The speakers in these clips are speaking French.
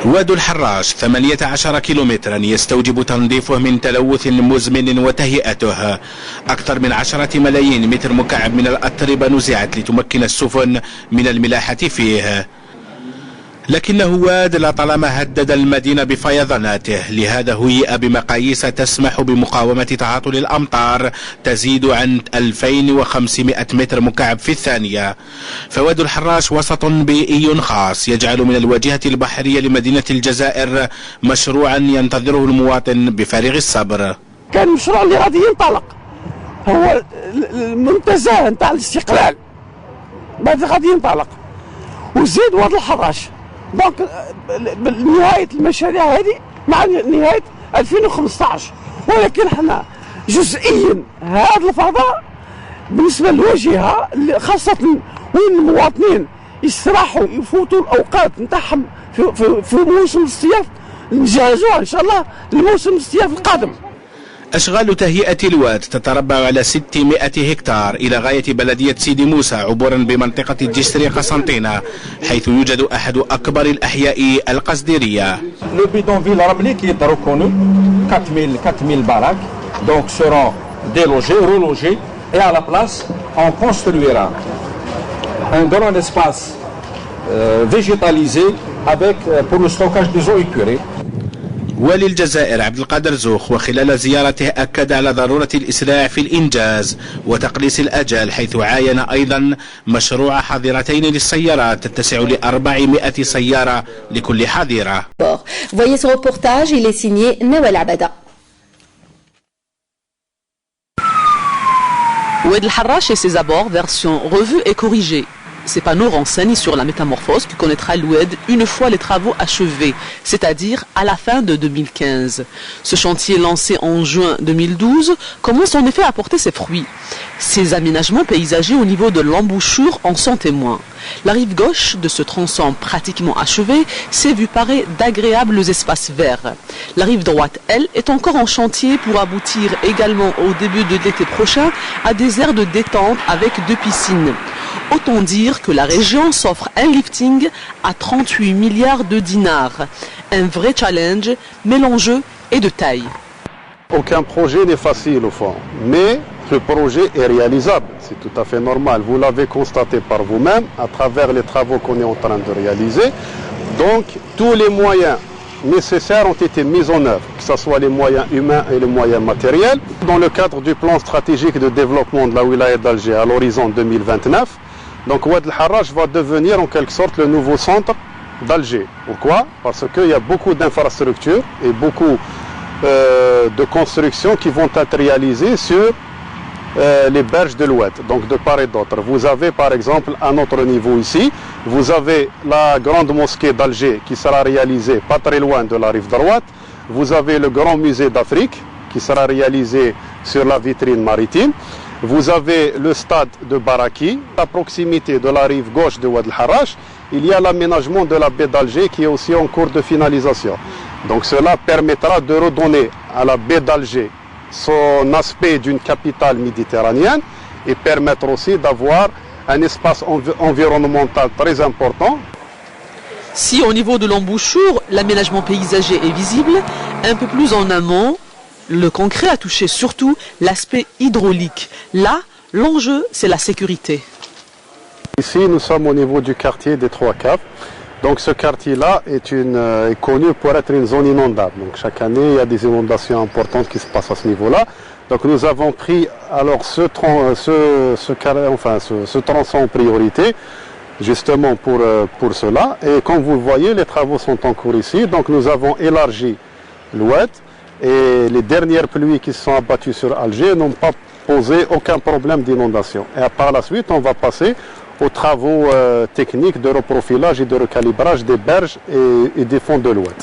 واد الحراش 18 كيلومترا يستوجب تنظيفه من تلوث مزمن وتهيئته. أكثر من 10 ملايين متر مكعب من الأتربة نزعت لتمكن السفن من الملاحة فيه، لكنه واد لطالما هدد المدينة بفيضاناته، لهذا هيئ بمقاييس تسمح بمقاومة تعاطل الأمطار تزيد عن 2500 متر مكعب في الثانية. فواد الحراش وسط بيئي خاص يجعل من الواجهة البحرية لمدينة الجزائر مشروعا ينتظره المواطن بفارغ الصبر. كان مشروع اللي غادي ينطلق هو المنتزه نتاع الاستقلال، بعد غادي ينطلق وزيد واد الحراش. دونك نهاية المشاريع هذه مع نهاية 2015، ولكن احنا جزئيا هذا الفضاء بالنسبة للواجهة خاصة وين المواطنين يستراحوا يفوتوا الأوقات نتاعهم في موسم الاصطياف، نجهزوها إن شاء الله لموسم الاصطياف القادم. أشغال تهيئة الواد تتربع على 600 هكتار إلى غاية بلدية سيدي موسى عبورا بمنطقة الجسر قسنطينة، حيث يوجد أحد أكبر الأحياء القصديرية. Le bidonville Ramli qui est reconnu 4000 baraques donc seront délogées, relogées et à la place on construira un grand espace végétalisé avec pour le stockage des eaux épurées. والي الجزائر عبد القادر زوخ وخلال زيارته أكد على ضرورة الإسراع في الإنجاز وتقليص الأجل، حيث عاين أيضا مشروع حظيرتين للسيارات تتسع ل400 سيارة لكل حظيرة. Voyez ce reportage, il est signé Nawal Abada. Oued El Harrach et ses abords, version revue et corrigée. Ces panneaux renseignent sur la métamorphose que connaîtra l'Oued une fois les travaux achevés, c'est-à-dire à la fin de 2015. Ce chantier lancé en juin 2012 commence en effet à porter ses fruits. Ces aménagements paysagers au niveau de l'embouchure en sont témoins. La rive gauche de ce tronçon pratiquement achevé s'est vue parée d'agréables espaces verts. La rive droite, elle, est encore en chantier pour aboutir également au début de l'été prochain à des aires de détente avec 2 piscines. Autant dire que la région s'offre un lifting à 38 milliards de dinars. Un vrai challenge, mais l'enjeu est de taille. Aucun projet n'est facile au fond, mais ce projet est réalisable, c'est tout à fait normal. Vous l'avez constaté par vous-même à travers les travaux qu'on est en train de réaliser. Donc tous les moyens nécessaires ont été mis en œuvre, que ce soit les moyens humains et les moyens matériels. Dans le cadre du plan stratégique de développement de la wilaya d'Alger à l'horizon 2029, donc Oued El Harrach va devenir en quelque sorte le nouveau centre d'Alger. Pourquoi? Parce qu'il y a beaucoup d'infrastructures et beaucoup de constructions qui vont être réalisées sur les berges de l'Oued, donc de part et d'autre. Vous avez par exemple à notre niveau ici, vous avez la grande mosquée d'Alger qui sera réalisée pas très loin de la rive droite. Vous avez le grand musée d'Afrique qui sera réalisé sur la vitrine maritime. Vous avez le stade de Baraki. À proximité de la rive gauche de Oued El Harrach, il y a l'aménagement de la baie d'Alger qui est aussi en cours de finalisation. Donc cela permettra de redonner à la baie d'Alger son aspect d'une capitale méditerranéenne et permettre aussi d'avoir un espace environnemental très important. Si au niveau de l'embouchure, l'aménagement paysager est visible, un peu plus en amont, le concret a touché surtout l'aspect hydraulique. Là, l'enjeu, c'est la sécurité. Ici, nous sommes au niveau du quartier des Trois Caves. Donc ce quartier-là est connu pour être une zone inondable. Donc chaque année, il y a des inondations importantes qui se passent à ce niveau-là. Donc nous avons pris alors ce tronçon en priorité, justement pour cela. Et comme vous le voyez, les travaux sont en cours ici. Donc nous avons élargi l'Oued. Et les dernières pluies qui se sont abattues sur Alger n'ont pas posé aucun problème d'inondation. Et par la suite, on va passer aux travaux techniques de reprofilage et de recalibrage des berges et des fonds de l'Oued.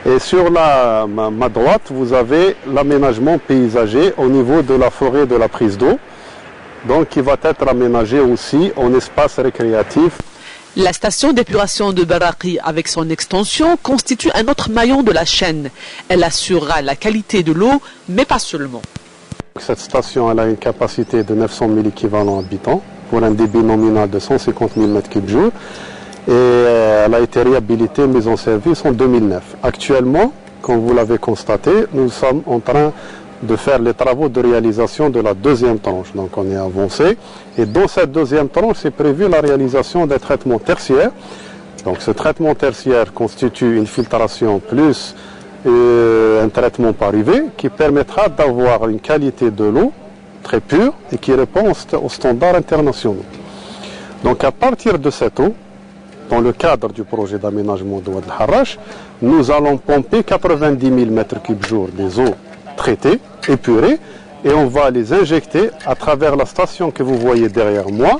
Et sur ma droite, vous avez l'aménagement paysager au niveau de la forêt de la prise d'eau, donc qui va être aménagé aussi en espace récréatif. La station d'épuration de Baraki, avec son extension, constitue un autre maillon de la chaîne. Elle assurera la qualité de l'eau, mais pas seulement. Cette station elle a une capacité de 900 000 équivalents habitants pour un débit nominal de 150 000 m3 jour. et elle a été réhabilitée, mise en service en 2009. Actuellement, comme vous l'avez constaté, nous sommes en train de faire les travaux de réalisation de la deuxième tranche. Donc on est avancé. Et dans cette deuxième tranche, c'est prévu la réalisation des traitements tertiaires. Donc ce traitement tertiaire constitue une filtration plus un traitement par UV qui permettra d'avoir une qualité de l'eau très pure et qui répond aux standards internationaux. Donc à partir de cette eau, dans le cadre du projet d'aménagement de Oued El Harrach, nous allons pomper 90 000 m3 jour des eaux traitées, épurées, et on va les injecter à travers la station que vous voyez derrière moi.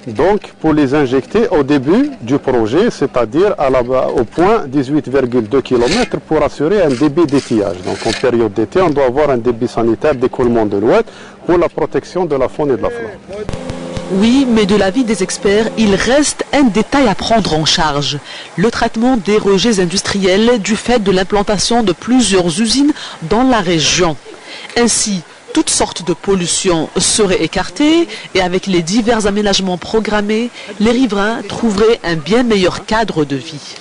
Donc pour les injecter au début du projet, c'est-à-dire au point 18,2 km pour assurer un débit d'étiage. Donc en période d'été, on doit avoir un débit sanitaire d'écoulement de l'Oued pour la protection de la faune et de la flore. Oui, mais de l'avis des experts, il reste un détail à prendre en charge. Le traitement des rejets industriels du fait de l'implantation de plusieurs usines dans la région. Ainsi, toutes sortes de pollutions seraient écartées et avec les divers aménagements programmés, les riverains trouveraient un bien meilleur cadre de vie.